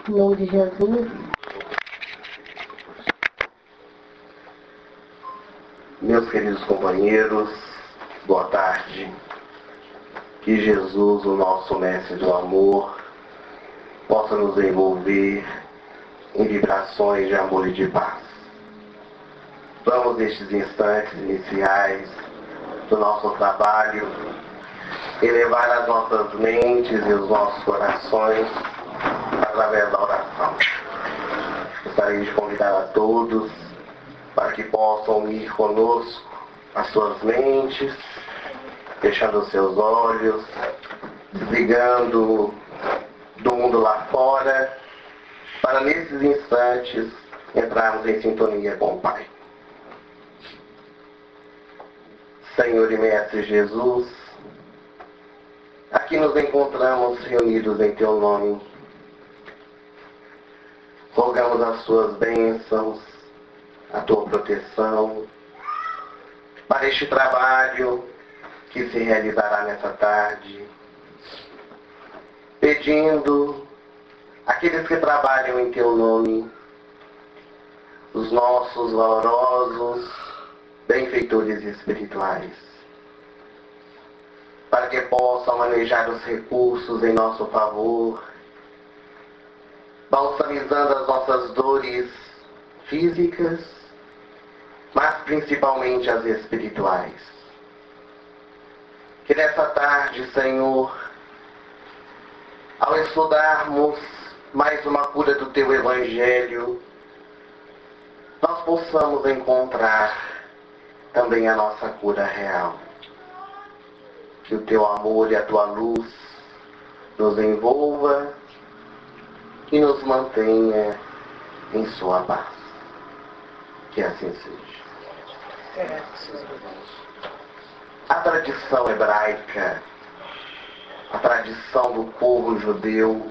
Em nome de Jesus. Meus queridos companheiros, boa tarde. Que Jesus, o nosso mestre do amor, possa nos envolver em vibrações de amor e de paz. Vamos, nestes instantes iniciais do nosso trabalho, elevar as nossas mentes e os nossos corações através da oração. Gostaria de convidar a todos para que possam unir conosco as suas mentes, fechando os seus olhos, desligando do mundo lá fora, para nesses instantes entrarmos em sintonia com o Pai. Senhor e Mestre Jesus, aqui nos encontramos reunidos em Teu nome. Rogamos as Tuas bênçãos, a Tua proteção, para este trabalho que se realizará nessa tarde, pedindo àqueles que trabalham em Teu nome, os nossos valorosos benfeitores espirituais, para que possam manejar os recursos em nosso favor, balsamizando as nossas dores físicas, mas principalmente as espirituais. Que nessa tarde, Senhor, ao estudarmos mais uma cura do Teu Evangelho, nós possamos encontrar também a nossa cura real. Que o Teu amor e a Tua luz nos envolva e nos mantenha em Sua paz. Que assim seja. A tradição hebraica, a tradição do povo judeu,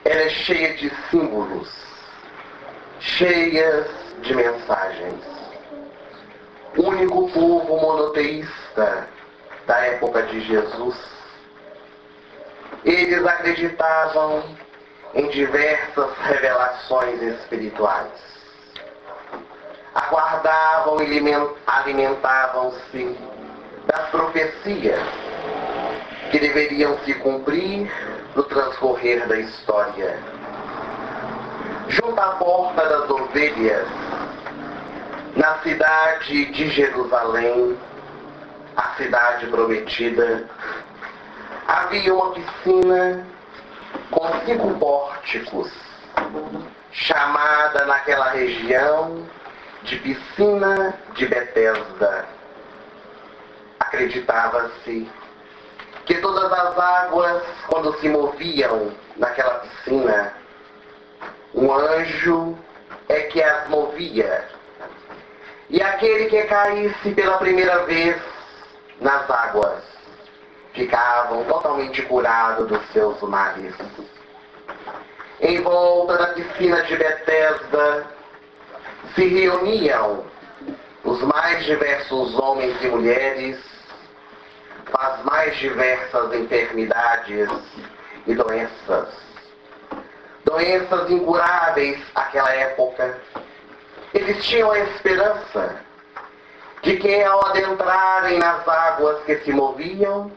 ela é cheia de símbolos, cheias de mensagens. O único povo monoteísta da época de Jesus, eles acreditavam em diversas revelações espirituais. Aguardavam e alimentavam-se das profecias que deveriam se cumprir no transcorrer da história. Junto à porta das ovelhas, na cidade de Jerusalém, a cidade prometida, havia uma piscina com 5 pórticos, chamada naquela região de Piscina de Betesda. Acreditava-se que todas as águas, quando se moviam naquela piscina, um anjo é que as movia. E aquele que caísse pela primeira vez nas águas, ficavam totalmente curados dos seus males. Em volta da piscina de Betesda se reuniam os mais diversos homens e mulheres com as mais diversas enfermidades e doenças. Doenças incuráveis naquela época. Eles tinham a esperança de que ao adentrarem nas águas que se moviam,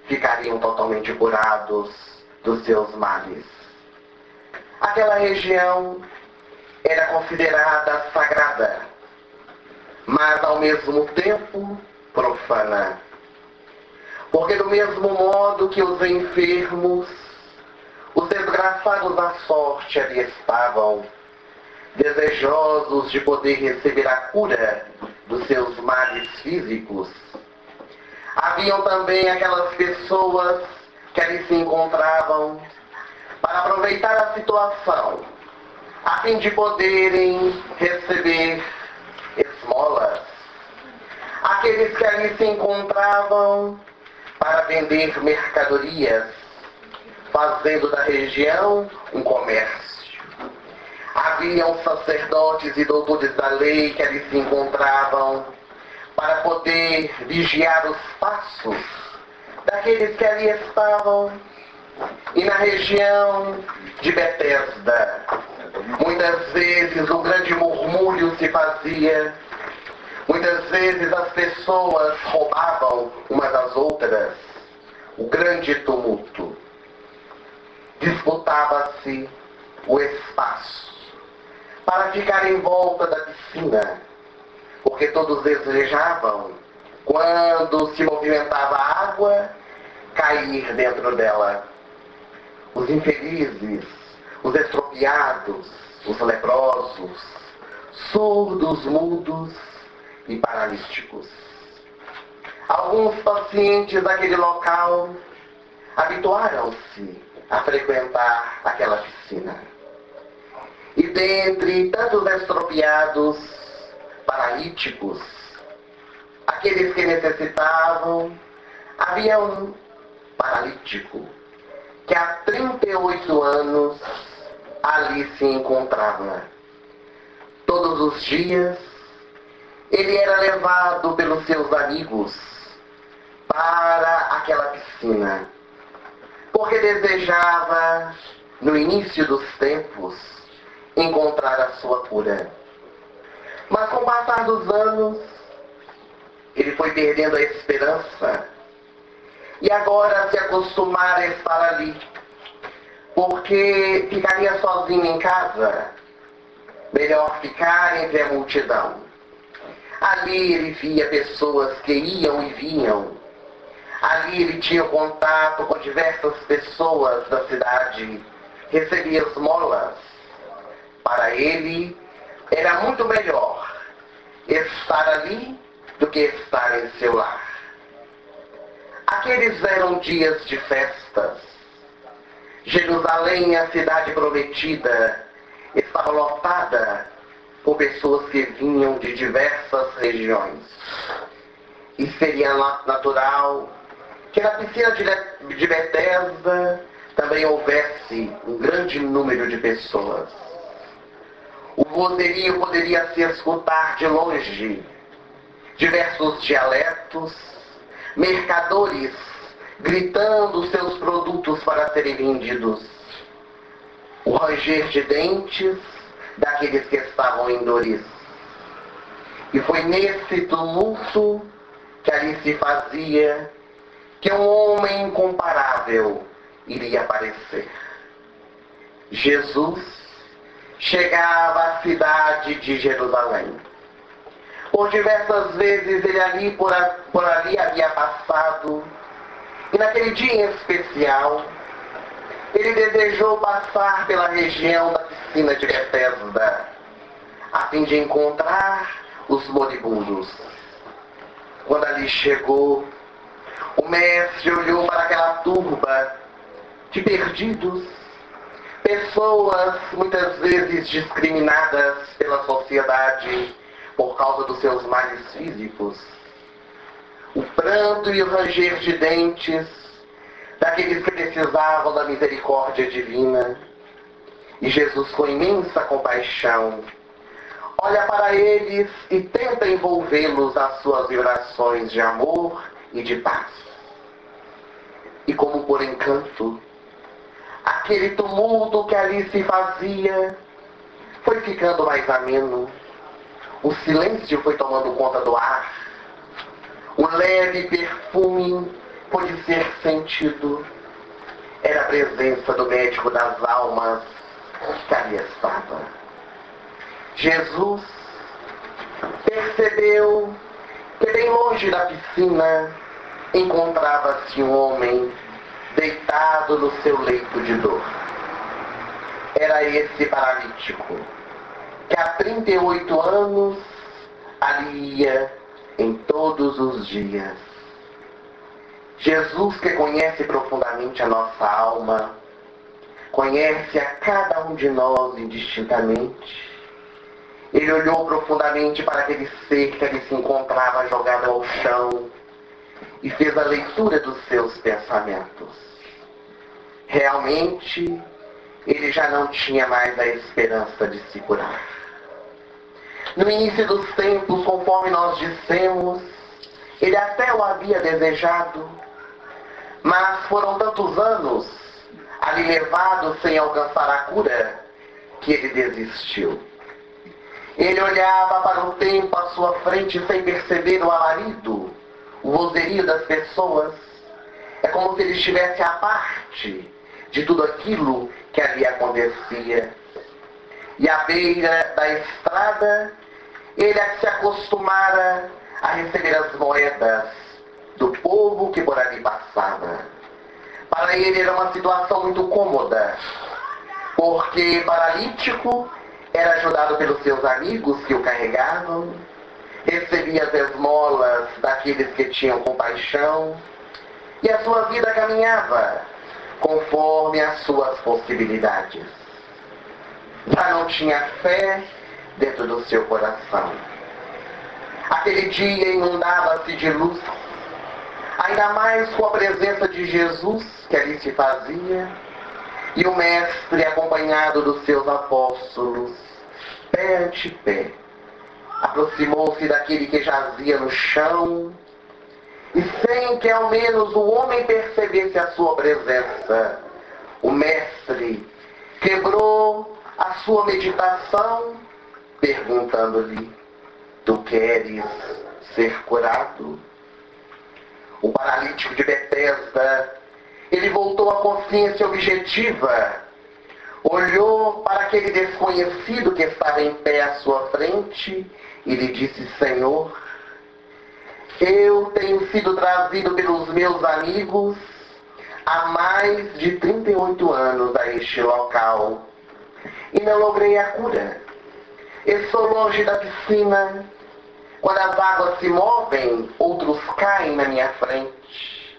ficariam totalmente curados dos seus males. Aquela região era considerada sagrada, mas ao mesmo tempo profana. Porque do mesmo modo que os enfermos, os desgraçados da sorte ali estavam, desejosos de poder receber a cura dos seus males físicos, haviam também aquelas pessoas que ali se encontravam para aproveitar a situação, a fim de poderem receber esmolas. Aqueles que ali se encontravam para vender mercadorias, fazendo da região um comércio. Haviam sacerdotes e doutores da lei que ali se encontravam para poder vigiar os passos daqueles que ali estavam E na região de Betesda, muitas vezes um grande murmúrio se fazia, muitas vezes as pessoas roubavam umas às outras, o grande tumulto. Disputava-se o espaço para ficar em volta da piscina, porque todos desejavam, quando se movimentava a água, cair dentro dela. Os infelizes, os estropiados, os leprosos, surdos, mudos e paralíticos. Alguns pacientes daquele local habituaram-se a frequentar aquela piscina. E dentre tantos estropiados, paralíticos, aqueles que necessitavam, havia um paralítico que há 38 anos ali se encontrava. Todos os dias, ele era levado pelos seus amigos para aquela piscina, porque desejava, no início dos tempos, encontrar a sua cura. Mas com o passar dos anos, ele foi perdendo a esperança e agora se acostumar a estar ali, porque ficaria sozinho em casa. Melhor ficar entre a multidão. Ali ele via pessoas que iam e vinham. Ali ele tinha contato com diversas pessoas da cidade, recebia esmolas. Para ele, era muito melhor estar ali do que estar em seu lar. Aqueles eram dias de festas. Jerusalém, a cidade prometida, estava lotada por pessoas que vinham de diversas regiões. E seria natural que na piscina de Betesda também houvesse um grande número de pessoas. O vozerio poderia se escutar de longe, diversos dialetos, mercadores gritando seus produtos para serem vendidos, o ranger de dentes daqueles que estavam em dores. E foi nesse tumulto que ali se fazia que um homem incomparável iria aparecer. Jesus chegava à cidade de Jerusalém. Por diversas vezes ele por ali havia passado, e naquele dia em especial, ele desejou passar pela região da piscina de Betesda, a fim de encontrar os moribundos. Quando ali chegou, o mestre olhou para aquela turba de perdidos, pessoas muitas vezes discriminadas pela sociedade por causa dos seus males físicos. O pranto e o ranger de dentes daqueles que precisavam da misericórdia divina. E Jesus, com imensa compaixão, olha para eles e tenta envolvê-los às suas vibrações de amor e de paz. E como por encanto, aquele tumulto que ali se fazia foi ficando mais ameno. O silêncio foi tomando conta do ar. Um leve perfume pôde ser sentido. Era a presença do médico das almas que ali estava. Jesus percebeu que bem longe da piscina encontrava-se um homem deitado no seu leito de dor. Era esse paralítico que há 38 anos ali ia em todos os dias. Jesus, que conhece profundamente a nossa alma, conhece a cada um de nós indistintamente, ele olhou profundamente para aquele ser que ali se encontrava jogado ao chão e fez a leitura dos seus pensamentos. Realmente, ele já não tinha mais a esperança de se curar. No início dos tempos, conforme nós dissemos, ele até o havia desejado, mas foram tantos anos ali levado sem alcançar a cura, que ele desistiu. Ele olhava para o tempo à sua frente sem perceber o alarido, o vozerio das pessoas. É como se ele estivesse à parte de tudo aquilo que ali acontecia. E à beira da estrada, ele se acostumara a receber as moedas do povo que por ali passava. Para ele era uma situação muito cômoda, porque paralítico era ajudado pelos seus amigos que o carregavam, recebia as esmolas daqueles que tinham compaixão, e a sua vida caminhava conforme as suas possibilidades. Já não tinha fé dentro do seu coração. Aquele dia inundava-se de luz, ainda mais com a presença de Jesus que ali se fazia, e o Mestre, acompanhado dos seus apóstolos, pé ante pé, aproximou-se daquele que jazia no chão, e sem que ao menos o homem percebesse a sua presença, o Mestre quebrou a sua meditação, perguntando-lhe: tu queres ser curado? O paralítico de Betesda, ele voltou à consciência objetiva, olhou para aquele desconhecido que estava em pé à sua frente e lhe disse: Senhor, eu tenho sido trazido pelos meus amigos há mais de 38 anos a este local e não logrei a cura. Estou longe da piscina. Quando as águas se movem, outros caem na minha frente.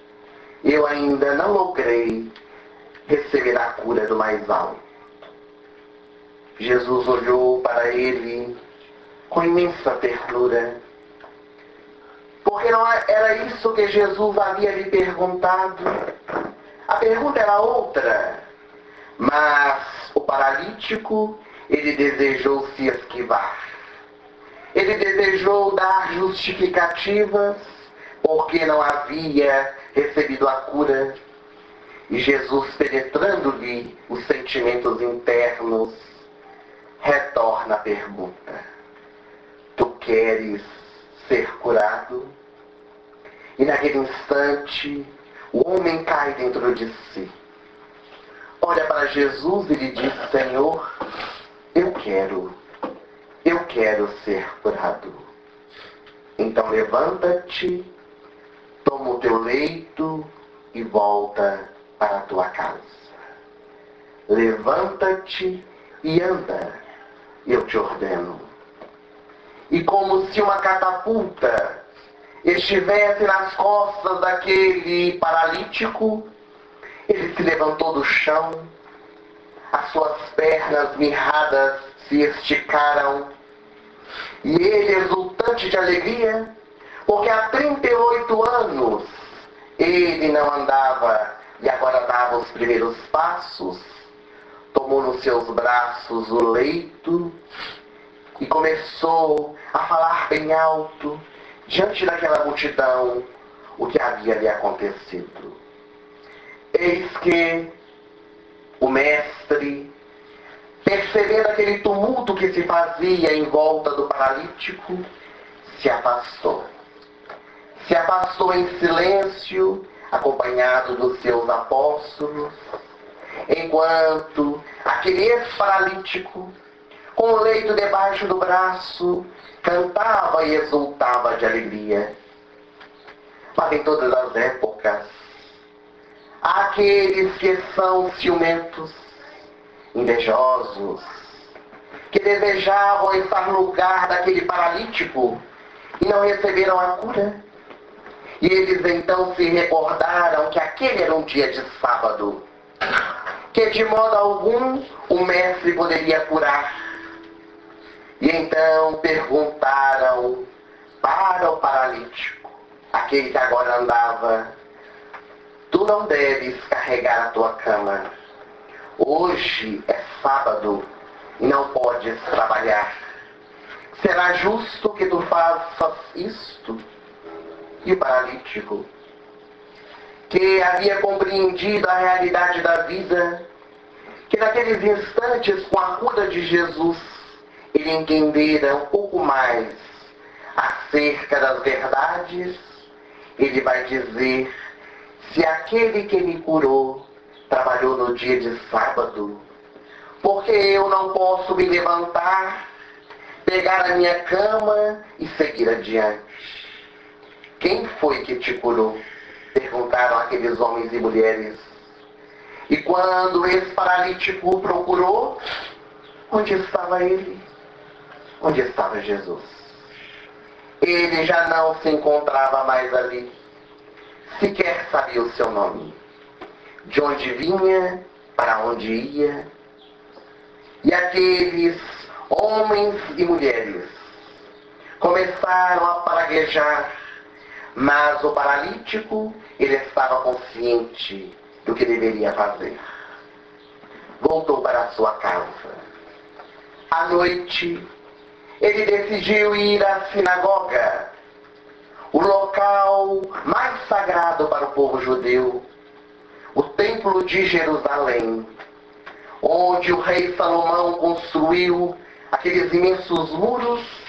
Eu ainda não logrei receber a cura do mais alto. Jesus olhou para ele com imensa ternura, porque não era isso que Jesus havia lhe perguntado. A pergunta era outra, mas o paralítico, ele desejou se esquivar. Ele desejou dar justificativas porque não havia recebido a cura. E Jesus, penetrando-lhe os sentimentos internos, retorna a pergunta: tu queres ser curado? E naquele instante, o homem cai dentro de si. Olha para Jesus e lhe diz: Senhor, eu quero ser curado. Então levanta-te, toma o teu leito e volta para a tua casa. Levanta-te e anda, eu te ordeno. E como se uma catapulta estivesse nas costas daquele paralítico, ele se levantou do chão, as suas pernas mirradas se esticaram, e ele, exultante de alegria, porque há 38 anos ele não andava e agora dava os primeiros passos, tomou nos seus braços o leito e começou a falar bem alto diante daquela multidão o que havia lhe acontecido. Eis que o Mestre, percebendo aquele tumulto que se fazia em volta do paralítico, se afastou. Se afastou em silêncio, acompanhado dos seus apóstolos, enquanto aquele ex-paralítico, com o leito debaixo do braço, cantava e exultava de alegria. Mas em todas as épocas, há aqueles que são ciumentos, invejosos, que desejavam estar no lugar daquele paralítico e não receberam a cura. E eles então se recordaram que aquele era um dia de sábado, que de modo algum o Mestre poderia curar. E então perguntaram para o paralítico, aquele que agora andava: tu não deves carregar a tua cama. Hoje é sábado e não podes trabalhar. Será justo que tu faças isto? E o paralítico, que havia compreendido a realidade da vida, que naqueles instantes, com a cura de Jesus, ele entendera um pouco mais acerca das verdades, ele vai dizer: se aquele que me curou trabalhou no dia de sábado, porque eu não posso me levantar, pegar a minha cama e seguir adiante? Quem foi que te curou? Perguntaram aqueles homens e mulheres. E quando esse paralítico procurou, onde estava ele? Onde estava Jesus? Ele já não se encontrava mais ali. Sequer sabia o seu nome. De onde vinha, para onde ia. E aqueles homens e mulheres começaram a praguejar, mas o paralítico, ele estava consciente do que deveria fazer. Voltou para a sua casa. À noite, ele decidiu ir à sinagoga, o local mais sagrado para o povo judeu, o Templo de Jerusalém, onde o rei Salomão construiu aqueles imensos muros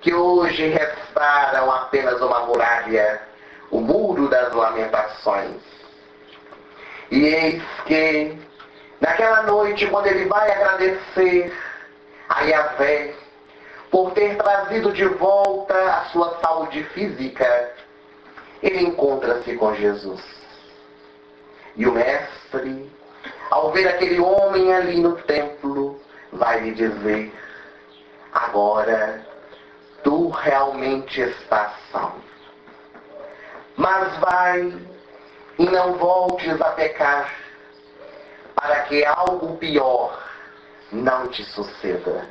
que hoje restaram apenas uma muralha, o Muro das Lamentações. E eis que, naquela noite, quando ele vai agradecer a Yahvé por ter trazido de volta a sua saúde física, ele encontra-se com Jesus. E o mestre, ao ver aquele homem ali no templo, vai lhe dizer: agora tu realmente estás salvo. Mas vai e não voltes a pecar, para que algo pior não te suceda.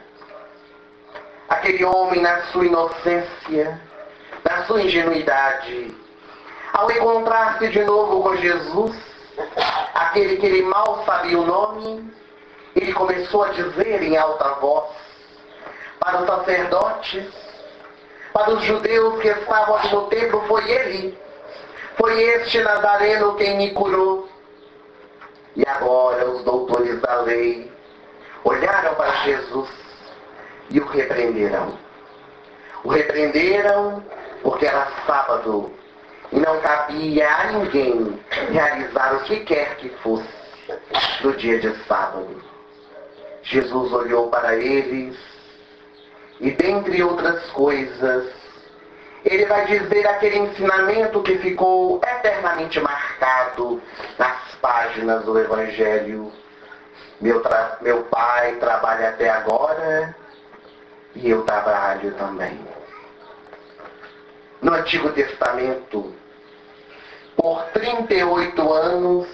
Aquele homem, na sua inocência, na sua ingenuidade, ao encontrar-se de novo com Jesus, aquele que ele mal sabia o nome, ele começou a dizer em alta voz para os sacerdotes, para os judeus que estavam ali no templo: foi este Nazareno quem me curou. E agora os doutores da lei olharam para Jesus e o repreenderam. O repreenderam porque era sábado e não cabia a ninguém realizar o que quer que fosse no dia de sábado. Jesus olhou para eles e, dentre outras coisas, ele vai dizer aquele ensinamento que ficou eternamente marcado nas páginas do Evangelho: meu pai trabalha até agora e eu trabalho também. No Antigo Testamento, por 38 anos,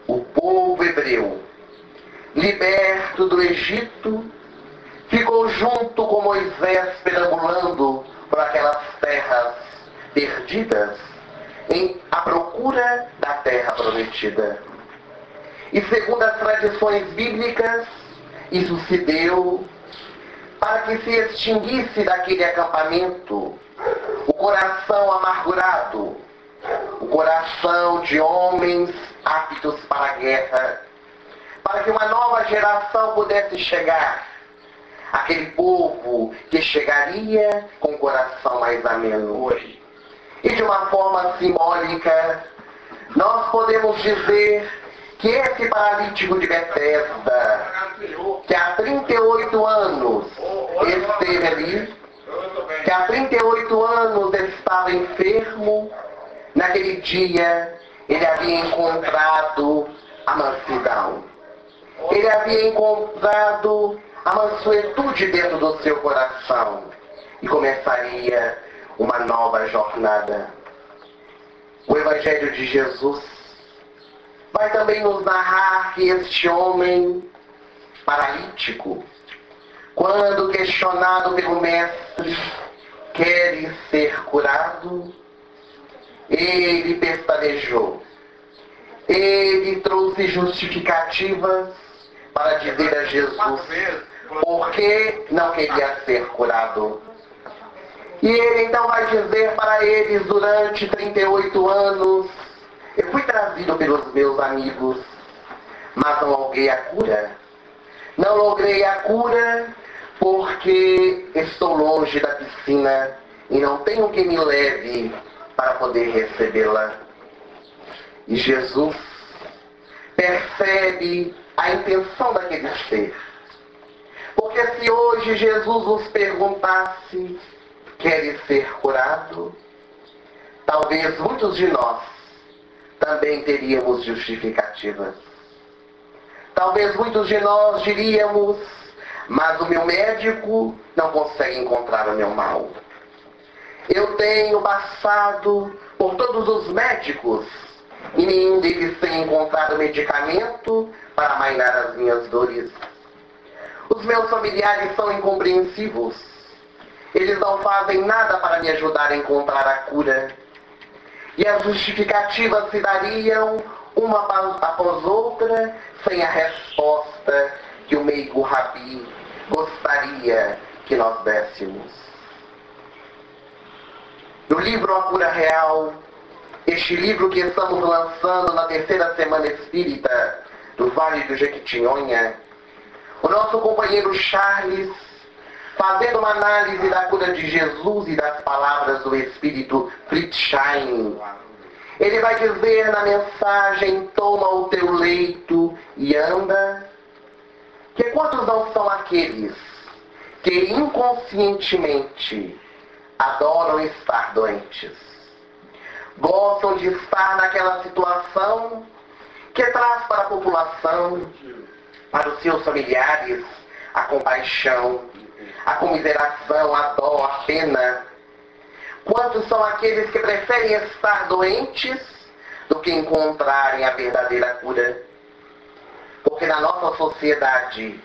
o povo hebreu, liberto do Egito, ficou junto com Moisés perambulando por aquelas terras perdidas, à procura da terra prometida. E segundo as tradições bíblicas, isso se deu para que se extinguisse daquele acampamento o coração amargurado, o coração de homens aptos para a guerra, para que uma nova geração pudesse chegar, aquele povo que chegaria com o coração mais ameno. E de uma forma simbólica, nós podemos dizer que esse paralítico de Betesda, que há 38 anos esteve ali, que há 38 anos ele estava enfermo, naquele dia ele havia encontrado a mansidão. Ele havia encontrado a mansuetude dentro do seu coração e começaria uma nova jornada. O Evangelho de Jesus vai também nos narrar que este homem paralítico, quando questionado pelo mestre, quer ser curado, ele pestanejou. Ele trouxe justificativas para dizer a Jesus por que não queria ser curado. E ele então vai dizer para eles durante 38 anos Eu fui trazido pelos meus amigos, mas não logrei a cura. Não logrei a cura porque estou longe da piscina e não tenho quem me leve para poder recebê-la. E Jesus percebe a intenção daquele ser. Porque se hoje Jesus nos perguntasse, queres ser curado? Talvez muitos de nós também teríamos justificativas. Talvez muitos de nós diríamos, mas o meu médico não consegue encontrar o meu mal. Eu tenho passado por todos os médicos e nenhum deles tem encontrado medicamento para amainar as minhas dores. Os meus familiares são incompreensivos. Eles não fazem nada para me ajudar a encontrar a cura. E as justificativas se dariam uma após outra, sem a resposta que o meigo Rabi gostaria que nós dessemos. No livro A Cura Real, este livro que estamos lançando na terceira semana espírita do Vale do Jequitinhonha, o nosso companheiro Charles, fazendo uma análise da cura de Jesus e das palavras do Espírito Friedstein, ele vai dizer na mensagem: toma o teu leito e anda, que quantos não são aqueles que inconscientemente adoram estar doentes, gostam de estar naquela situação que traz para a população, para os seus familiares, a compaixão, a comiseração, a dó, a pena. Quantos são aqueles que preferem estar doentes do que encontrarem a verdadeira cura? Porque na nossa sociedade,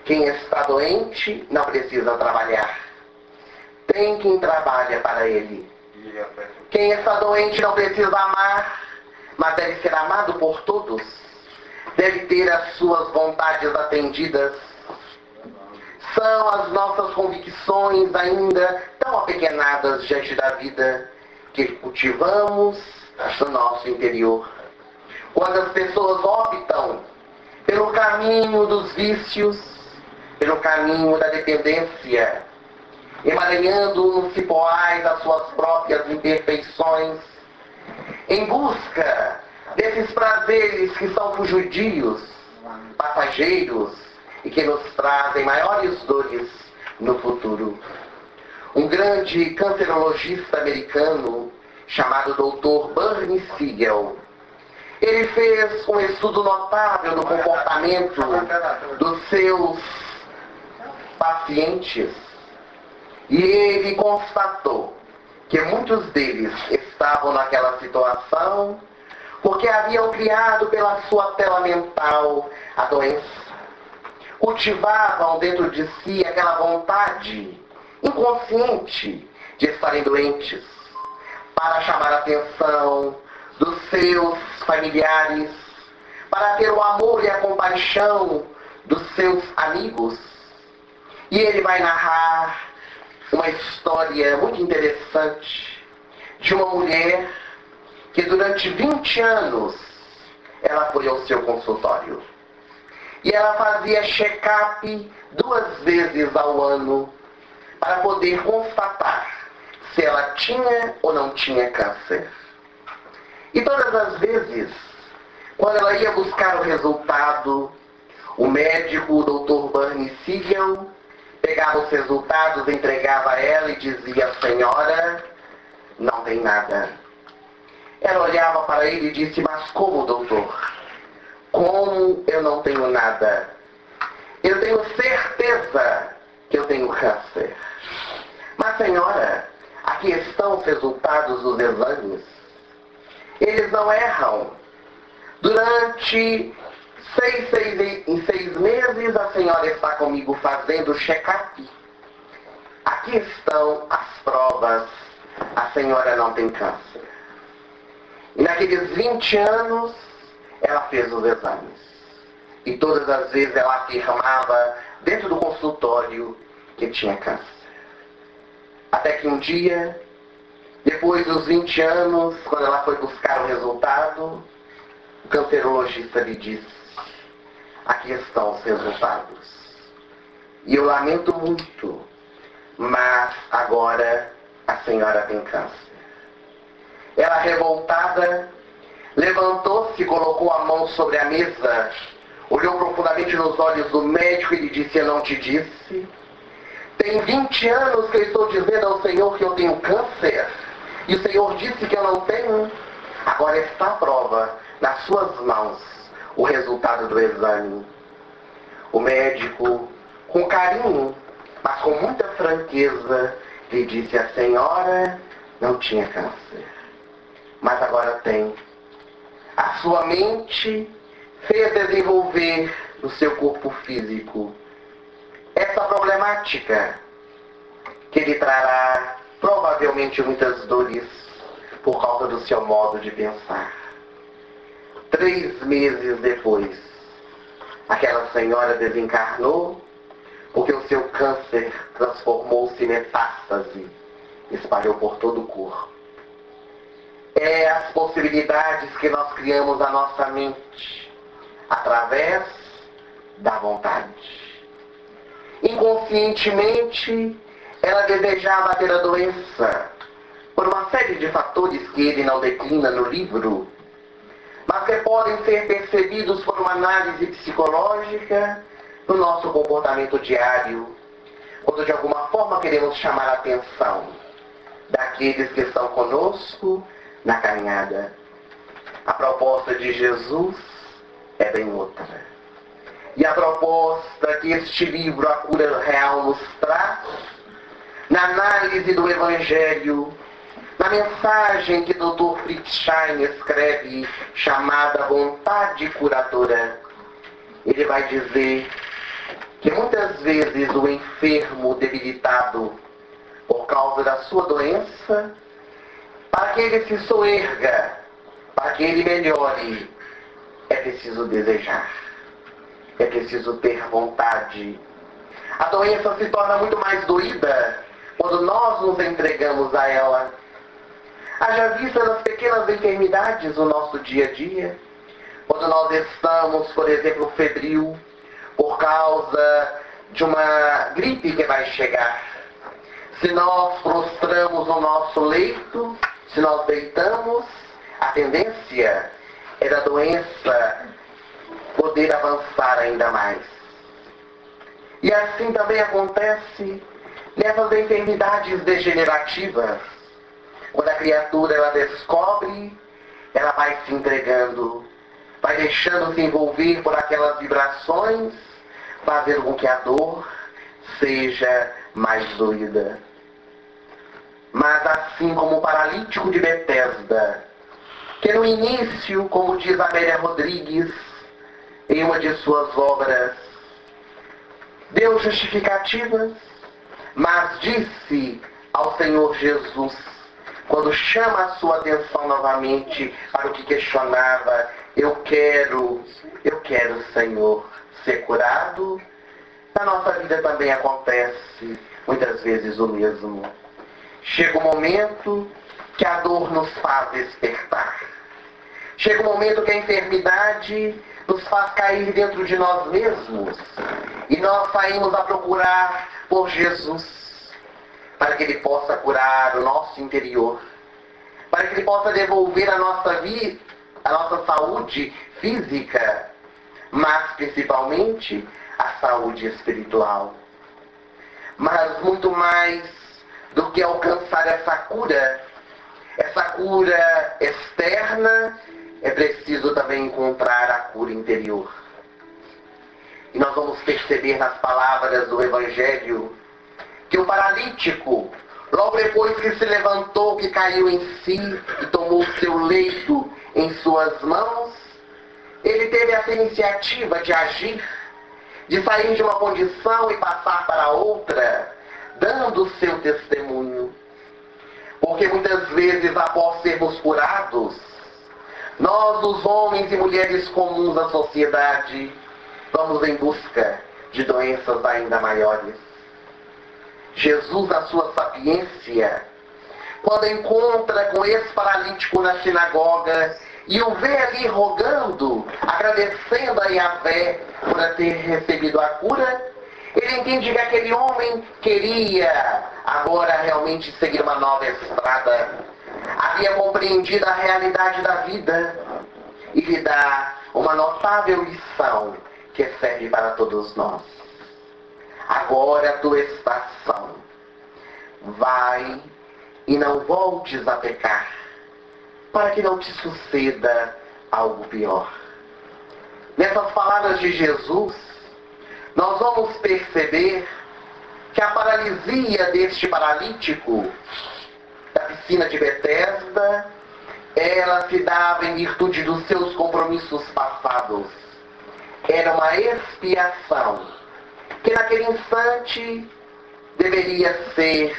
quem está doente não precisa trabalhar. Tem quem trabalha para ele. Quem está doente não precisa amar, mas deve ser amado por todos. Deve ter as suas vontades atendidas. São as nossas convicções ainda tão apequenadas diante da vida que cultivamos no nosso interior. Quando as pessoas optam pelo caminho dos vícios, pelo caminho da dependência, emaranhando nos cipoais as suas próprias imperfeições, em busca desses prazeres que são fugidios, passageiros, e que nos trazem maiores dores no futuro. Um grande cancerologista americano, chamado Dr. Bernie Siegel, ele fez um estudo notável do comportamento dos seus pacientes, e ele constatou que muitos deles estavam naquela situação porque haviam criado pela sua tela mental a doença. Cultivavam dentro de si aquela vontade inconsciente de estarem doentes, para chamar a atenção dos seus familiares, para ter o amor e a compaixão dos seus amigos. E ele vai narrar uma história muito interessante de uma mulher que durante 20 anos ela foi ao seu consultório. E ela fazia check-up 2 vezes ao ano para poder constatar se ela tinha ou não tinha câncer. E todas as vezes, quando ela ia buscar o resultado, o médico, o Dr. Bernie Siegel, pegava os resultados, entregava a ela e dizia: senhora, não tem nada. Ela olhava para ele e disse: mas como, doutor? Como eu não tenho nada? Eu tenho certeza que eu tenho câncer. Mas, senhora, aqui estão os resultados dos exames. Eles não erram. Durante 6 meses a senhora está comigo fazendo check-up. Aqui estão as provas. A senhora não tem câncer. E naqueles 20 anos, ela fez os exames. E todas as vezes ela afirmava dentro do consultório que tinha câncer. Até que um dia, Depois dos 20 anos, quando ela foi buscar o resultado, o cancerologista lhe disse: aqui estão os resultados. E eu lamento muito, mas agora a senhora tem câncer. Ela, revoltada, levantou-se, colocou a mão sobre a mesa, olhou profundamente nos olhos do médico e lhe disse: eu não te disse? Tem 20 anos que eu estou dizendo ao Senhor que eu tenho câncer, e o Senhor disse que eu não tenho. Agora está a prova nas suas mãos, o resultado do exame. O médico, com carinho, mas com muita franqueza, lhe disse: a senhora não tinha câncer, mas agora tem. A sua mente fez desenvolver no seu corpo físico essa problemática que lhe trará provavelmente muitas dores por causa do seu modo de pensar. 3 meses depois, aquela senhora desencarnou porque o seu câncer transformou-se em metástase, espalhou por todo o corpo. É as possibilidades que nós criamos na nossa mente através da vontade. Inconscientemente, ela desejava ter a doença por uma série de fatores que ele não declina no livro, mas que podem ser percebidos por uma análise psicológica no nosso comportamento diário, quando de alguma forma queremos chamar a atenção daqueles que estão conosco na caminhada. A proposta de Jesus é bem outra. E a proposta que este livro, A Cura Real, nos traz, na análise do Evangelho, na mensagem que o Dr. Fritz Stein escreve, chamada Vontade Curadora, ele vai dizer que muitas vezes o enfermo debilitado por causa da sua doença, para que ele se soerga, para que ele melhore, é preciso desejar. É preciso ter vontade. A doença se torna muito mais doída quando nós nos entregamos a ela. Haja vista nas pequenas enfermidades do nosso dia a dia. Quando nós estamos, por exemplo, febril, por causa de uma gripe que vai chegar. Se nós prostramos no nosso leito, se nós deitamos, a tendência é da doença poder avançar ainda mais. E assim também acontece nessas enfermidades degenerativas. Quando a criatura ela descobre, ela vai se entregando, vai deixando-se envolver por aquelas vibrações, fazendo com que a dor seja mais doída. Mas assim como o paralítico de Betesda, que no início, como diz Amélia Rodrigues, em uma de suas obras, deu justificativas, mas disse ao Senhor Jesus, quando chama a sua atenção novamente para o que questionava: eu quero, Senhor, ser curado. Na nossa vida também acontece muitas vezes o mesmo. Chega um momento que a dor nos faz despertar. Chega um momento que a enfermidade nos faz cair dentro de nós mesmos. E nós saímos a procurar por Jesus, para que Ele possa curar o nosso interior, para que Ele possa devolver a nossa vida, a nossa saúde física, mas principalmente a saúde espiritual. Mas muito mais do que alcançar essa cura externa, é preciso também encontrar a cura interior. E nós vamos perceber nas palavras do Evangelho que o paralítico, logo depois que se levantou, que caiu em si e tomou o seu leito em suas mãos, ele teve essa iniciativa de agir, de sair de uma condição e passar para outra, dando o seu testemunho. Porque muitas vezes, após sermos curados, nós, os homens e mulheres comuns da sociedade, vamos em busca de doenças ainda maiores. Jesus, na sua sapiência, quando encontra com esse paralítico na sinagoga e o vê ali rogando, agradecendo a Yahvé por ter recebido a cura, ele entende que aquele homem queria agora realmente seguir uma nova estrada. Havia compreendido a realidade da vida e lhe dá uma notável lição que serve para todos nós. Agora a tua estação. Vai e não voltes a pecar, para que não te suceda algo pior. Nessas palavras de Jesus, nós vamos perceber que a paralisia deste paralítico da piscina de Betesda, ela se dava em virtude dos seus compromissos passados. Era uma expiação que naquele instante deveria ser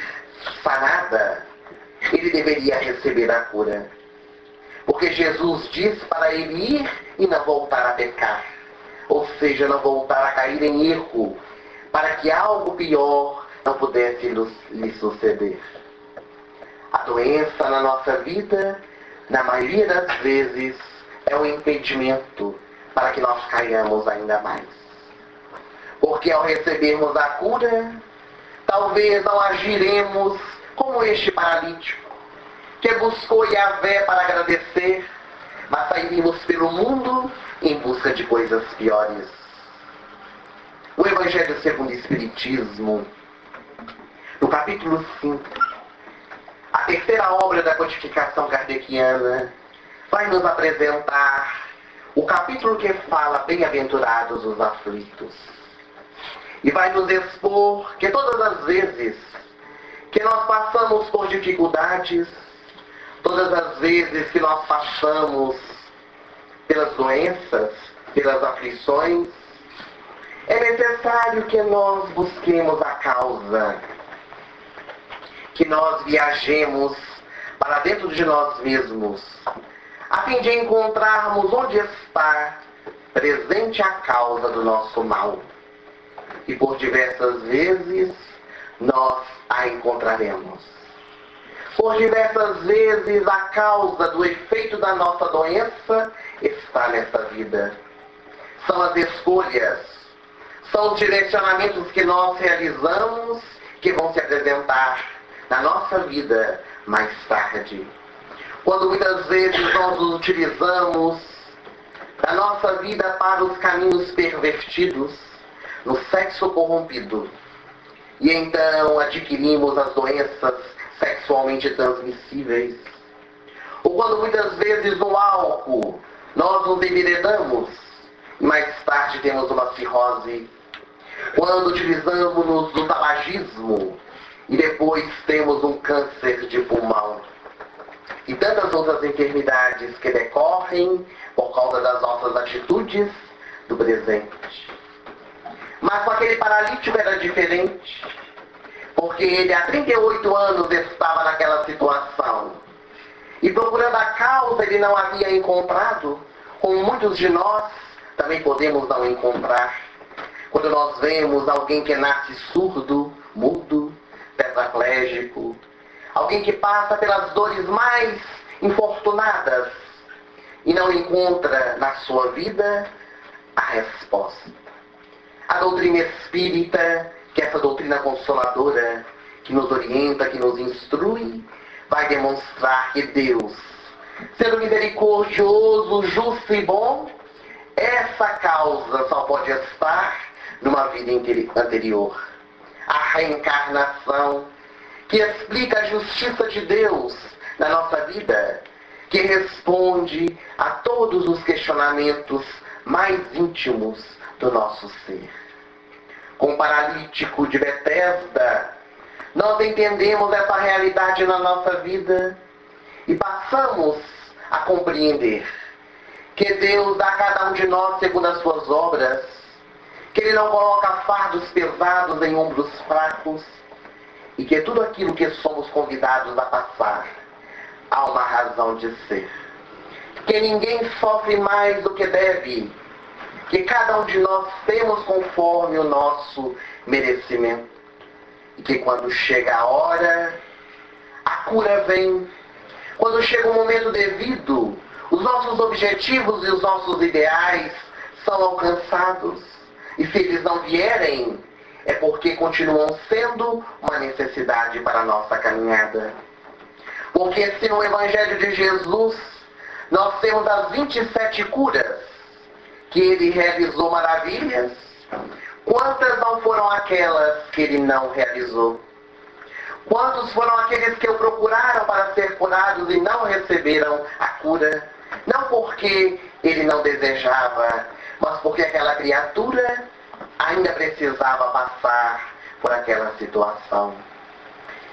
sanada. Ele deveria receber a cura. Porque Jesus disse para ele ir e não voltar a pecar. Ou seja, não voltar a cair em erro, para que algo pior não pudesse lhe suceder. A doença na nossa vida, na maioria das vezes, é um impedimento para que nós caiamos ainda mais. Porque ao recebermos a cura, talvez não agiremos como este paralítico, que buscou Yahvé para agradecer, mas saímos pelo mundo em busca de coisas piores. O Evangelho segundo o Espiritismo, no capítulo 5, a terceira obra da codificação kardeciana, vai nos apresentar o capítulo que fala bem-aventurados os aflitos. E vai nos expor que todas as vezes que nós passamos por dificuldades, todas as vezes que nós passamos pelas doenças, pelas aflições, é necessário que nós busquemos a causa, que nós viajemos para dentro de nós mesmos, a fim de encontrarmos onde está presente a causa do nosso mal. E por diversas vezes nós a encontraremos. Por diversas vezes a causa do efeito da nossa doença está nessa vida. São as escolhas, são os direcionamentos que nós realizamos que vão se apresentar na nossa vida mais tarde. Quando muitas vezes nós nos utilizamos da nossa vida para os caminhos pervertidos, no sexo corrompido, e então adquirimos as doenças sexualmente transmissíveis. Ou quando muitas vezes no álcool nós nos enveredamos e mais tarde temos uma cirrose. Quando utilizamos do tabagismo e depois temos um câncer de pulmão. E tantas outras enfermidades que decorrem por causa das nossas atitudes do presente. Mas com aquele paralítico era diferente, porque ele há 38 anos estava naquela situação. E procurando a causa ele não havia encontrado, como muitos de nós também podemos não encontrar. Quando nós vemos alguém que nasce surdo, mudo, tetraplégico, alguém que passa pelas dores mais infortunadas e não encontra na sua vida a resposta. A doutrina espírita, que é essa doutrina consoladora, que nos orienta, que nos instrui, vai demonstrar que Deus, sendo misericordioso, justo e bom, essa causa só pode estar numa vida anterior. A reencarnação, que explica a justiça de Deus na nossa vida, que responde a todos os questionamentos mais íntimos do nosso ser. Com o paralítico de Betesda, nós entendemos essa realidade na nossa vida e passamos a compreender que Deus dá a cada um de nós segundo as suas obras, que Ele não coloca fardos pesados em ombros fracos e que tudo aquilo que somos convidados a passar há uma razão de ser. Que ninguém sofre mais do que deve, que cada um de nós temos conforme o nosso merecimento. E que quando chega a hora, a cura vem. Quando chega o momento devido, os nossos objetivos e os nossos ideais são alcançados. E se eles não vierem, é porque continuam sendo uma necessidade para a nossa caminhada. Porque se no Evangelho de Jesus nós temos as 27 curas que ele realizou maravilhas, quantas não foram aquelas que ele não realizou? Quantos foram aqueles que o procuraram para ser curados e não receberam a cura? Não porque ele não desejava, mas porque aquela criatura ainda precisava passar por aquela situação.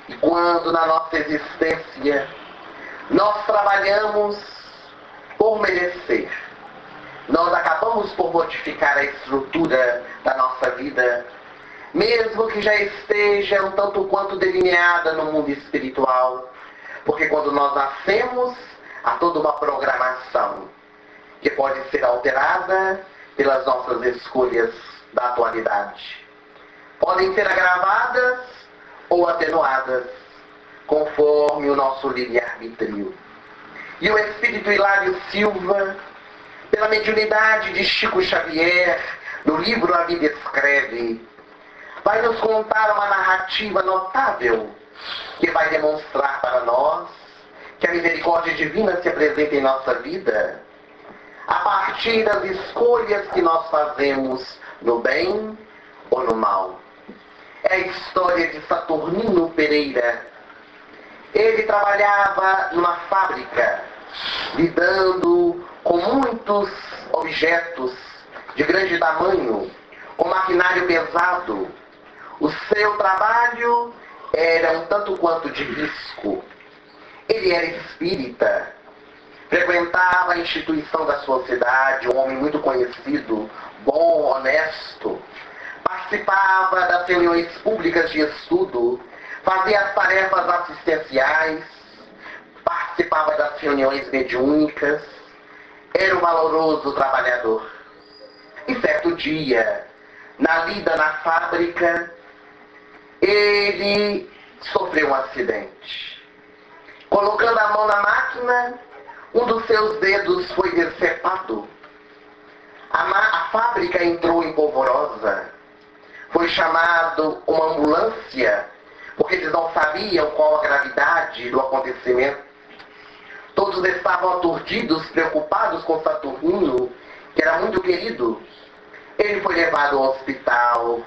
E quando na nossa existência nós trabalhamos por merecer, nós acabamos por modificar a estrutura da nossa vida, mesmo que já esteja um tanto quanto delineada no mundo espiritual. Porque quando nós nascemos, há toda uma programação que pode ser alterada pelas nossas escolhas da atualidade. Podem ser agravadas ou atenuadas, conforme o nosso livre-arbítrio. E o Espírito Hilário Silva, pela mediunidade de Chico Xavier, no livro A Vida Escreve, vai nos contar uma narrativa notável que vai demonstrar para nós que a misericórdia divina se apresenta em nossa vida a partir das escolhas que nós fazemos no bem ou no mal. É a história de Saturnino Pereira. Ele trabalhava numa fábrica, lidando com muitos objetos de grande tamanho, com maquinário pesado. O seu trabalho era um tanto quanto de risco. Ele era espírita, frequentava a instituição da sua cidade, um homem muito conhecido, bom, honesto. Participava das reuniões públicas de estudo, fazia as tarefas assistenciais, participava das reuniões mediúnicas, era um valoroso trabalhador. E certo dia, na lida na fábrica, ele sofreu um acidente. Colocando a mão na máquina, um dos seus dedos foi decepado. A fábrica entrou em polvorosa. Foi chamado uma ambulância, porque eles não sabiam qual a gravidade do acontecimento. Todos estavam aturdidos, preocupados com Saturnino, que era muito querido. Ele foi levado ao hospital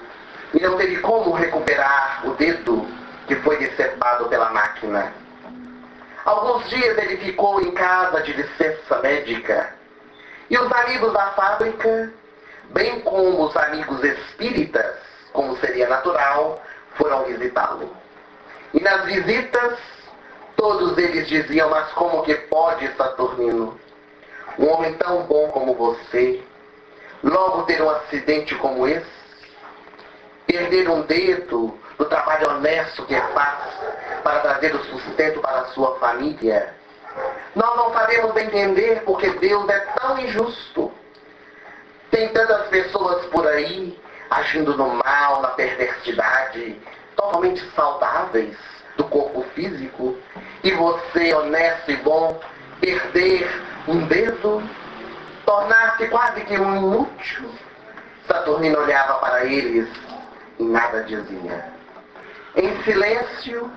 e não teve como recuperar o dedo que foi decepado pela máquina. Alguns dias ele ficou em casa de licença médica. E os amigos da fábrica, bem como os amigos espíritas, como seria natural, foram visitá-lo. E nas visitas, todos eles diziam: mas como que pode, Saturnino, um homem tão bom como você, logo ter um acidente como esse? Perder um dedo do trabalho honesto que faz para trazer o sustento para a sua família? Nós não sabemos entender porque Deus é tão injusto. Tem tantas pessoas por aí agindo no mal, na perversidade, totalmente saudáveis do corpo físico, e você, honesto e bom, perder um dedo, tornar-se quase que um inútil. Saturnino olhava para eles e nada dizia. Em silêncio,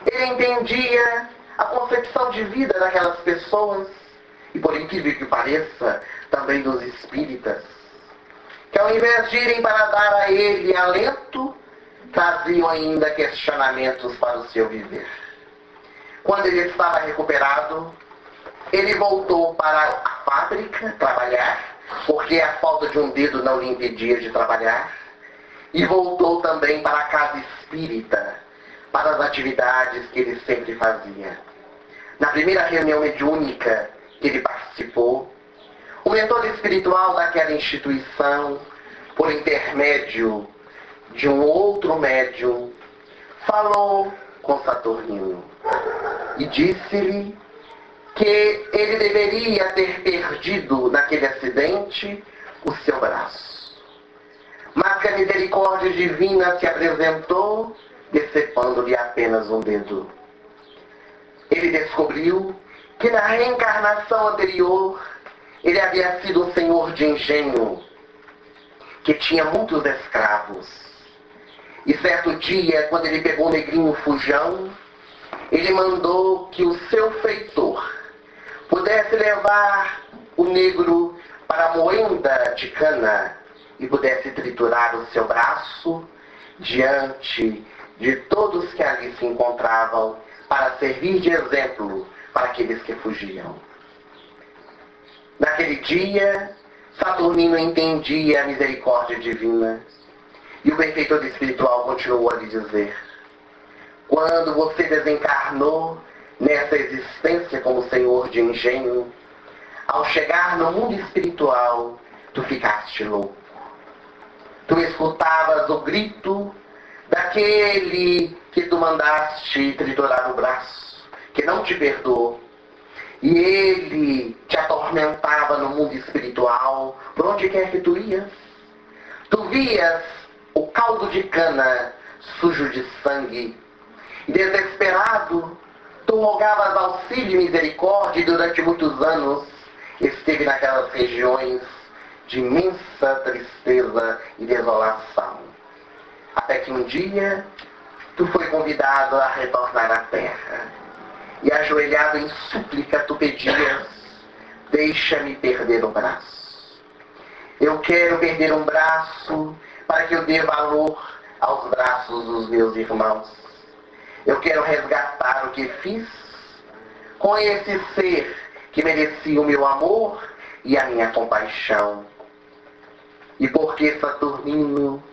ele entendia a concepção de vida daquelas pessoas, e por incrível que pareça, também dos espíritas, que ao invés de irem para dar a ele alento, traziam ainda questionamentos para o seu viver. Quando ele estava recuperado, ele voltou para a fábrica trabalhar, porque a falta de um dedo não lhe impedia de trabalhar, e voltou também para a casa espírita, para as atividades que ele sempre fazia. Na primeira reunião mediúnica que ele participou, o mentor espiritual daquela instituição, por intermédio de um outro médium, falou com Saturnino e disse-lhe que ele deveria ter perdido naquele acidente o seu braço, mas que a misericórdia divina se apresentou decepando-lhe apenas um dedo. ele descobriu que na reencarnação anterior ele havia sido um senhor de engenho, que tinha muitos escravos. E certo dia, quando ele pegou o negrinho Fujão, ele mandou que o seu feitor pudesse levar o negro para a moenda de cana e pudesse triturar o seu braço diante de todos que ali se encontravam, para servir de exemplo para aqueles que fugiam. Naquele dia, Saturnino entendia a misericórdia divina, e o benfeitor espiritual continuou a lhe dizer: quando você desencarnou nessa existência como senhor de engenho, ao chegar no mundo espiritual, tu ficaste louco. Tu escutavas o grito daquele que tu mandaste triturar o braço, que não te perdoou. E ele te atormentava no mundo espiritual, por onde quer que tu ias. Tu vias o caldo de cana sujo de sangue, e desesperado, tu rogavas auxílio e misericórdia, e durante muitos anos esteve naquelas regiões de imensa tristeza e desolação. Até que um dia, tu foi convidado a retornar à terra. E ajoelhado em súplica, tu pedias: deixa-me perder um braço. Eu quero perder um braço para que eu dê valor aos braços dos meus irmãos. Eu quero resgatar o que fiz com esse ser que merecia o meu amor e a minha compaixão. E porque, Saturnino,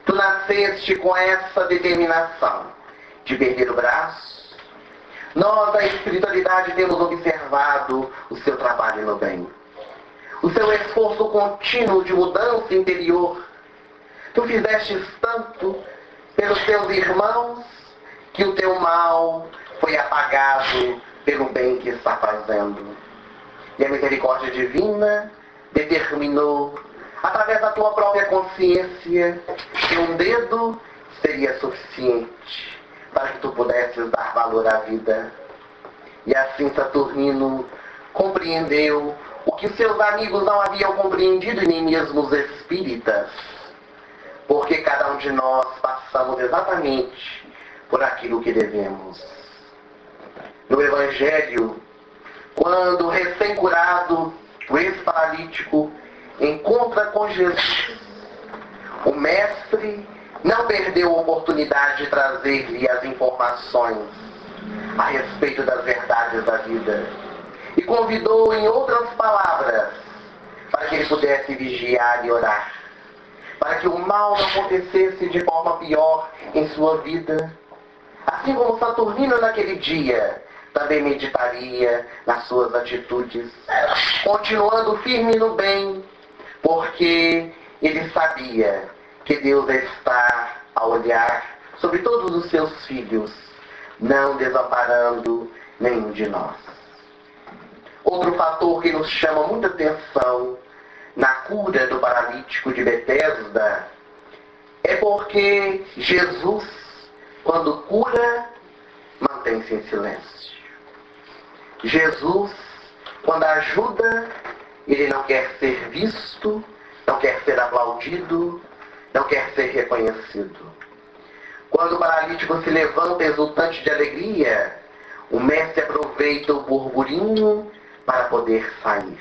tu nasceste com essa determinação de perder o braço, nós da espiritualidade temos observado o seu trabalho no bem, o seu esforço contínuo de mudança interior. Tu fizestes tanto pelos teus irmãos que o teu mal foi apagado pelo bem que está fazendo. E a misericórdia divina determinou, através da tua própria consciência, que um dedo seria suficiente para que tu pudesses dar valor à vida. E assim Saturnino compreendeu o que seus amigos não haviam compreendido, nem mesmo os espíritas, porque cada um de nós passamos exatamente por aquilo que devemos. No Evangelho, quando recém-curado, o ex-paralítico encontra com Jesus, o Mestre não perdeu a oportunidade de trazer-lhe as informações a respeito das verdades da vida, e convidou, em outras palavras, para que ele pudesse vigiar e orar, para que o mal não acontecesse de forma pior em sua vida. Assim como Saturnino naquele dia também meditaria nas suas atitudes, continuando firme no bem, porque ele sabia que Deus está a olhar sobre todos os seus filhos, não desamparando nenhum de nós. Outro fator que nos chama muita atenção na cura do paralítico de Betesda é porque Jesus, quando cura, mantém-se em silêncio. Jesus, quando ajuda, ele não quer ser visto, não quer ser aplaudido, não quer ser reconhecido. Quando o paralítico se levanta exultante de alegria, o mestre aproveita o burburinho para poder sair,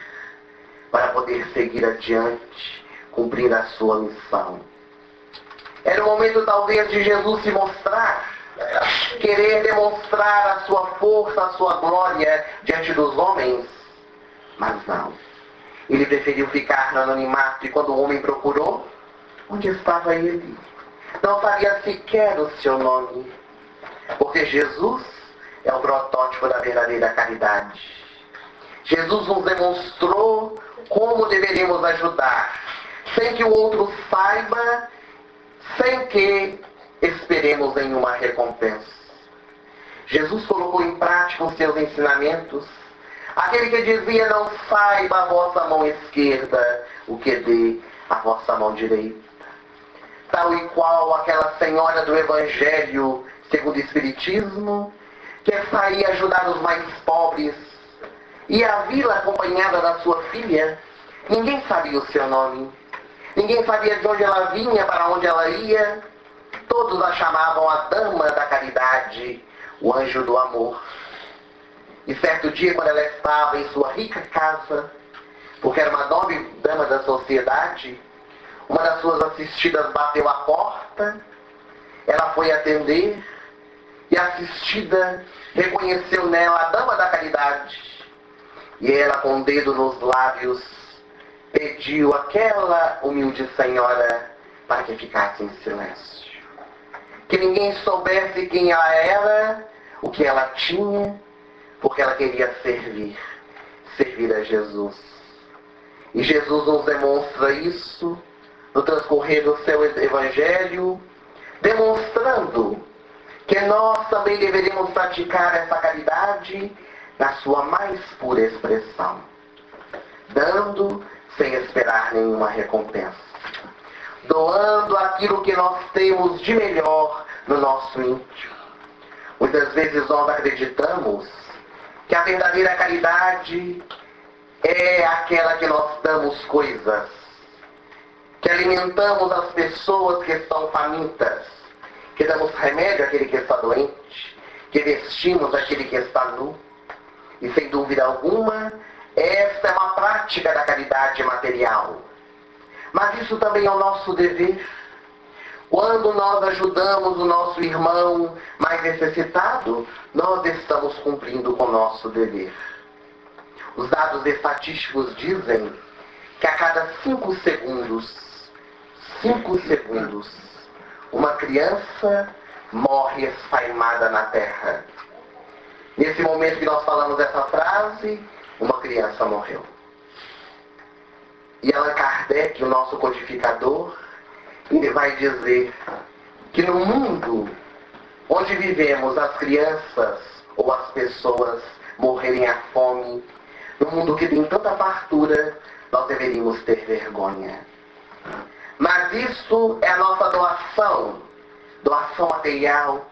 para poder seguir adiante, cumprir a sua missão. Era o momento talvez de Jesus se mostrar, querer demonstrar a sua força, a sua glória diante dos homens, mas não. Ele preferiu ficar no anonimato, e quando o homem procurou, onde estava ele? Não sabia sequer o seu nome, porque Jesus é o protótipo da verdadeira caridade. Jesus nos demonstrou como deveríamos ajudar, sem que o outro saiba, sem que esperemos nenhuma recompensa. Jesus colocou em prática os seus ensinamentos. Aquele que dizia: não saiba a vossa mão esquerda o que dê a vossa mão direita. Tal e qual aquela senhora do Evangelho segundo o Espiritismo, quer sair ajudar os mais pobres, e a vila acompanhada da sua filha. Ninguém sabia o seu nome. Ninguém sabia de onde ela vinha, para onde ela ia. Todos a chamavam a Dama da Caridade, o Anjo do Amor. E certo dia, quando ela estava em sua rica casa, porque era uma nobre dama da sociedade, uma das suas assistidas bateu à porta, ela foi atender, e a assistida reconheceu nela a Dama da Caridade. E ela, com o dedo nos lábios, pediu àquela humilde senhora para que ficasse em silêncio. Que ninguém soubesse quem ela era, o que ela tinha, porque ela queria servir a Jesus. E Jesus nos demonstra isso no transcorrer do seu Evangelho, demonstrando que nós também deveríamos praticar essa caridade na sua mais pura expressão, dando sem esperar nenhuma recompensa, doando aquilo que nós temos de melhor no nosso íntimo. Muitas vezes nós acreditamos que a verdadeira caridade é aquela que nós damos coisas, que alimentamos as pessoas que estão famintas, que damos remédio àquele que está doente, que vestimos aquele que está nu. E sem dúvida alguma, esta é uma prática da caridade material. Mas isso também é o nosso dever. Quando nós ajudamos o nosso irmão mais necessitado, nós estamos cumprindo com o nosso dever. Os dados estatísticos dizem que a cada 5 segundos, uma criança morre esfaimada na terra. Nesse momento que nós falamos essa frase, uma criança morreu. E Allan Kardec, o nosso codificador, ele vai dizer que no mundo onde vivemos, as crianças ou as pessoas morrerem à fome, no mundo que tem tanta fartura, nós deveríamos ter vergonha. Mas isso é a nossa doação material.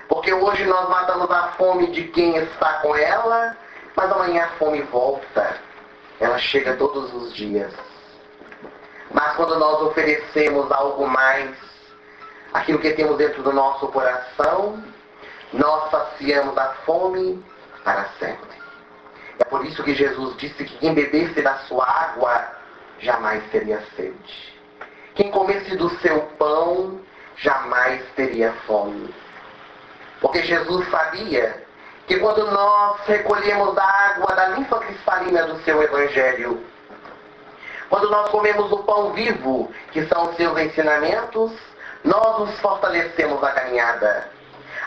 Porque hoje nós matamos a fome de quem está com ela, mas amanhã a fome volta. Ela chega todos os dias. Mas quando nós oferecemos algo mais, aquilo que temos dentro do nosso coração, nós saciamos a fome para sempre. É por isso que Jesus disse que quem bebesse da sua água jamais teria sede. Quem comesse do seu pão jamais teria fome. Porque Jesus sabia que quando nós recolhemos da água da linfa cristalina do seu Evangelho, quando nós comemos o pão vivo, que são os seus ensinamentos, nós nos fortalecemos na caminhada.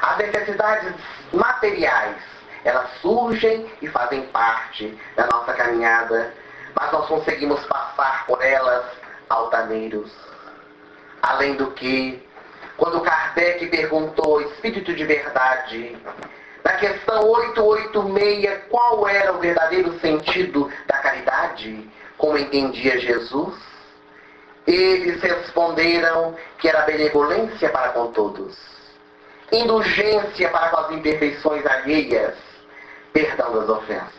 As necessidades materiais, elas surgem e fazem parte da nossa caminhada, mas nós conseguimos passar por elas altaneiros. Além do que, quando Kardec perguntou ao Espírito de Verdade, na questão 886, qual era o verdadeiro sentido da caridade, como entendia Jesus, eles responderam que era benevolência para com todos, indulgência para com as imperfeições alheias, perdão das ofensas.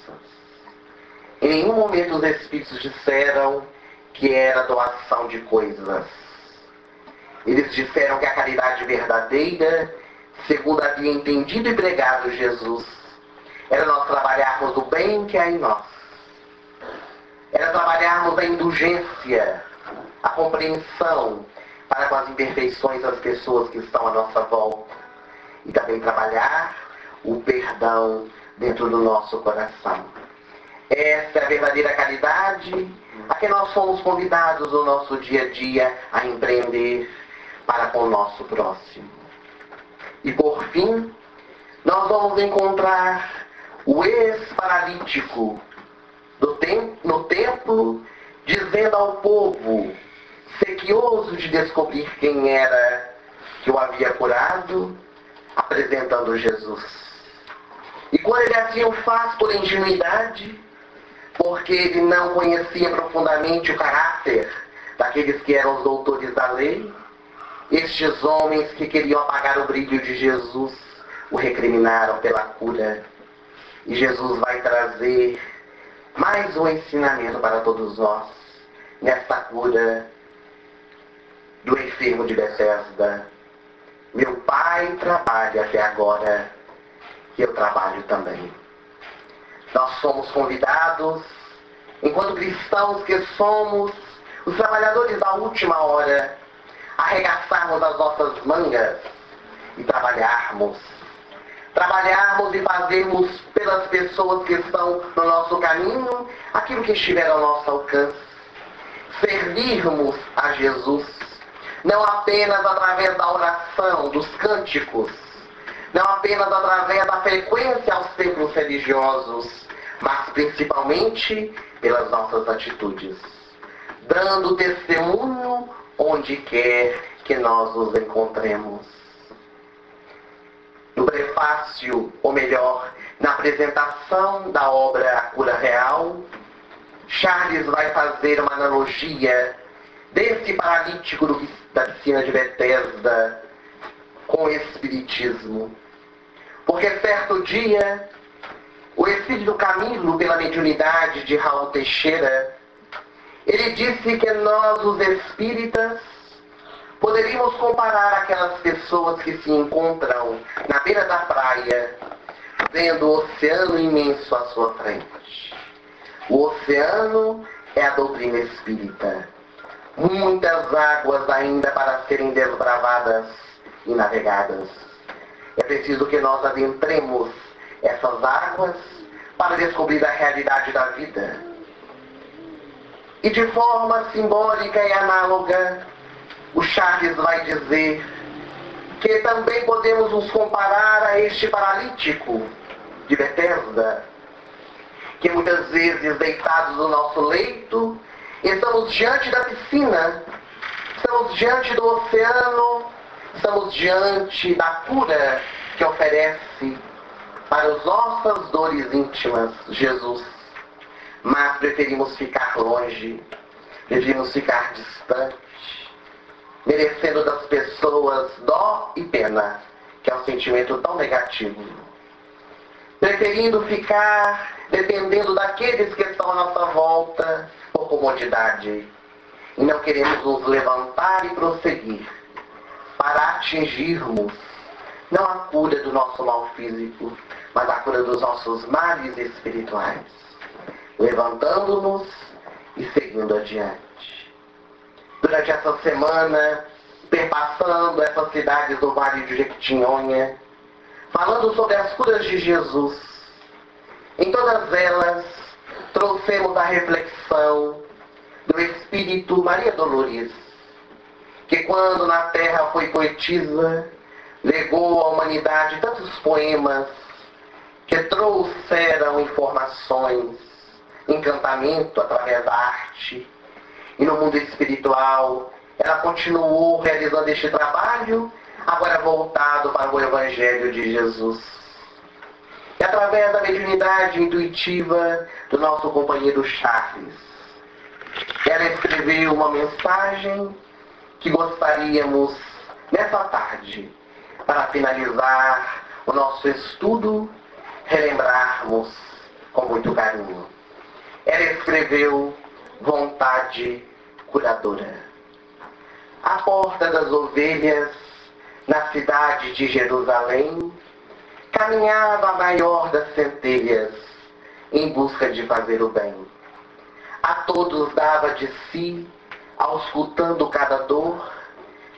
Em nenhum momento os Espíritos disseram que era doação de coisas. Eles disseram que a caridade verdadeira, segundo havia entendido e pregado Jesus, era nós trabalharmos o bem que há em nós. Era trabalharmos a indulgência, a compreensão para com as imperfeições das pessoas que estão à nossa volta. E também trabalhar o perdão dentro do nosso coração. Essa é a verdadeira caridade a que nós somos convidados no nosso dia a dia a empreender para com o nosso próximo. E por fim, nós vamos encontrar o ex-paralítico no templo, dizendo ao povo, sequioso de descobrir quem era que o havia curado, apresentando Jesus. E quando ele assim o faz por ingenuidade, porque ele não conhecia profundamente o caráter daqueles que eram os doutores da lei, estes homens que queriam apagar o brilho de Jesus o recriminaram pela cura. E Jesus vai trazer mais um ensinamento para todos nós, nesta cura do enfermo de Betesda. Meu Pai trabalha até agora, e eu trabalho também. Nós somos convidados, enquanto cristãos que somos, os trabalhadores da última hora, arregaçarmos as nossas mangas e trabalharmos e fazermos pelas pessoas que estão no nosso caminho aquilo que estiver ao nosso alcance. Servirmos a Jesus, não apenas através da oração, dos cânticos, não apenas através da frequência aos templos religiosos, mas principalmente pelas nossas atitudes, dando testemunho onde quer que nós nos encontremos. No prefácio, ou melhor, na apresentação da obra A Cura Real, Charles vai fazer uma analogia desse paralítico da piscina de Betesda com o Espiritismo. Porque certo dia, o Espírito Camilo, pela mediunidade de Raul Teixeira, ele disse que nós, os espíritas, poderíamos comparar aquelas pessoas que se encontram na beira da praia, vendo o oceano imenso à sua frente. O oceano é a doutrina espírita. Muitas águas ainda para serem desbravadas e navegadas. É preciso que nós adentremos essas águas para descobrir a realidade da vida. E de forma simbólica e análoga, o Charles vai dizer que também podemos nos comparar a este paralítico de Betesda, que muitas vezes, deitados no nosso leito, estamos diante da piscina, estamos diante do oceano, estamos diante da cura que oferece para as nossas dores íntimas Jesus. Mas preferimos ficar longe, preferimos ficar distante, merecendo das pessoas dó e pena, que é um sentimento tão negativo. Preferindo ficar dependendo daqueles que estão à nossa volta por comodidade. E não queremos nos levantar e prosseguir para atingirmos não a cura do nosso mal físico, mas a cura dos nossos males espirituais. Levantando-nos e seguindo adiante. Durante essa semana, perpassando essas cidades do Vale de Jequitinhonha, falando sobre as curas de Jesus, em todas elas trouxemos a reflexão do Espírito Maria Dolores, que quando na terra foi poetisa, legou à humanidade tantos poemas que trouxeram informações, encantamento através da arte. E no mundo espiritual, ela continuou realizando este trabalho, agora voltado para o Evangelho de Jesus. E através da mediunidade intuitiva do nosso companheiro Charles, ela escreveu uma mensagem que gostaríamos, nessa tarde, para finalizar o nosso estudo, relembrarmos com muito carinho. Ela escreveu vontade curadora. À porta das ovelhas, na cidade de Jerusalém, caminhava a maior das centelhas, em busca de fazer o bem. A todos dava de si, auscultando cada dor,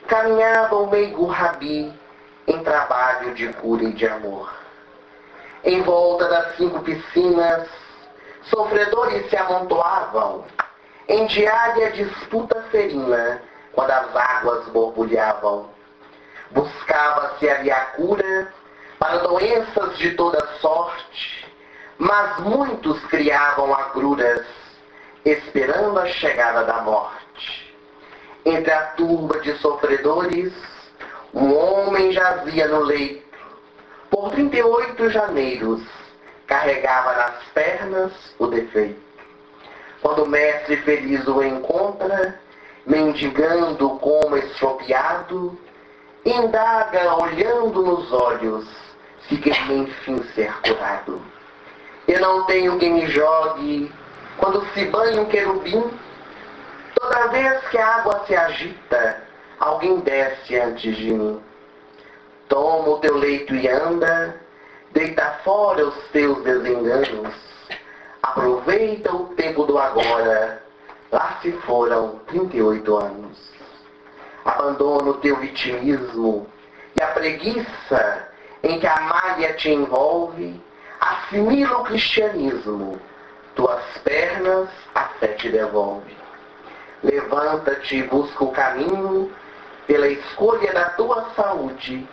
caminhava o meigo rabi, em trabalho de cura e de amor. Em volta das 5 piscinas, sofredores se amontoavam, em diária disputa ferina, quando as águas borbulhavam. Buscava-se ali a cura para doenças de toda sorte, mas muitos criavam agruras, esperando a chegada da morte. Entre a turba de sofredores, um homem jazia no leito. Por 38 janeiros, carregava nas pernas o defeito. Quando o mestre feliz o encontra, mendigando como estropiado, indaga olhando nos olhos se queria enfim ser curado. Eu não tenho quem me jogue quando se banha um querubim. Toda vez que a água se agita, alguém desce antes de mim. Toma o teu leito e anda, deita fora os teus desenganos. Aproveita o tempo do agora, lá se foram 38 anos. Abandona o teu vitimismo e a preguiça em que a malha te envolve. Assimila o cristianismo, tuas pernas a fé te devolve. Levanta-te e busca o caminho pela escolha da tua saúde.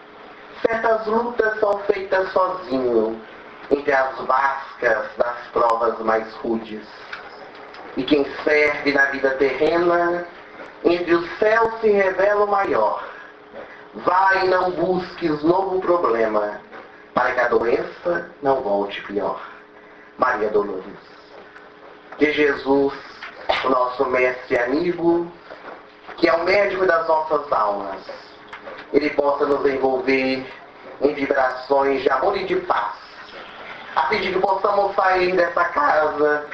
Certas lutas são feitas sozinho, entre as vascas das provas mais rudes. E quem serve na vida terrena, entre os céus se revela o maior. Vai e não busques novo problema, para que a doença não volte pior. Maria Dolores. Que Jesus, o nosso mestre e amigo, que é o médico das nossas almas, ele possa nos envolver em vibrações de amor e de paz, a fim de que possamos sair dessa casa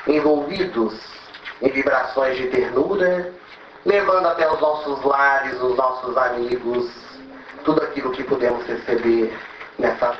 envolvidos em vibrações de ternura, levando até os nossos lares, os nossos amigos, tudo aquilo que podemos receber nessa tarde.